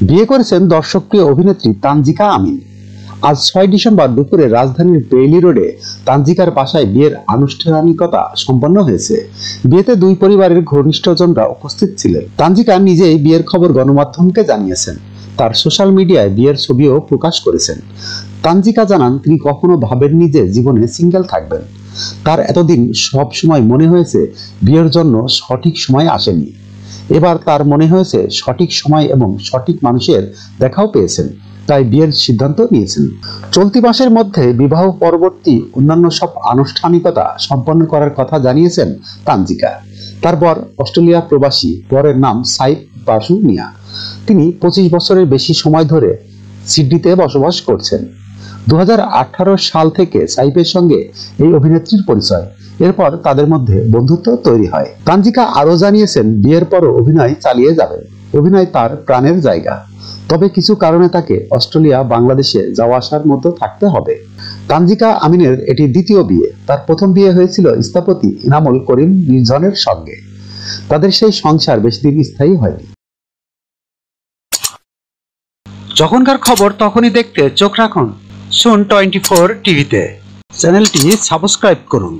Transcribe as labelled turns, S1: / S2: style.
S1: বিয়ে করেছেন দর্শকপ্রিয় অভিনেত্রী তানজিকা আমিন। আজ 6 ডিসেম্বর দুপুরে রাজধানীর বেইলি রোডে তানজিকার বাসায় বিয়ের আনুষ্ঠানিকতা সম্পন্ন হয়েছে। বিয়েতে দুই পরিবারের ঘনিষ্ঠজনরা উপস্থিত ছিলেন। তানজিকা নিজেই বিয়ের খবর গণমাধ্যমকে জানিয়েছেন। তার সোশ্যাল মিডিয়ায় বিয়ের ছবিও প্রকাশ করেছেন। তানজিকা জানান, তিনি কখনো ভাবেননি যে জীবনে সিঙ্গেল থাকবেন। তার এতদিন সব সময় মনে হয়েছে বিয়ের জন্য সঠিক সময় আসেনি। এবার তার মনে হয়েছে সঠিক সময় এবং সঠিক মানুষের দেখাও পেয়েছেন, তাই বিয়ের সিদ্ধান্ত নিয়েছেন। চলতি মাসের মধ্যে বিবাহ পরবর্তী অন্যান্য সব আনুষ্ঠানিকতা সম্পন্ন করার কথা জানিয়েছেন তানজিকা। তার বর অস্ট্রেলিয়া প্রবাসী, বরের নাম সাইফ বাসু মিয়া। তিনি 25 বছরের বেশি সময় ধরে সিডনিতে বসবাস করছেন। 2018 সাল থেকে সাইফের সঙ্গে এই অভিনেত্রীর পরিচয়। এরপর তাদের মধ্যে বন্ধুত্ব তৈরি হয়। তানজিকা আরো জানিয়েছেন, বিয়ের পরও অভিনয় চালিয়ে যাবেন। অভিনয় তার প্রাণের জায়গা। তবে কিছু কারণে তাকে অস্ট্রেলিয়া, বাংলাদেশে যাওয়া আসার মধ্যে থাকতে হবে। তানজিকা আমিনের এটি দ্বিতীয় বিয়ে। তার প্রথম বিয়ে হয়েছিল স্থপতি ইনামুল করিম নির্জনের সঙ্গে। তাদের সেই সংসার বেশি দিন স্থায়ী হয়নি। যখনকার খবর তখনই দেখতে চোখ রাখুন সুন 24 টিভিতে। চ্যানেলটি সাবস্ক্রাইব করুন।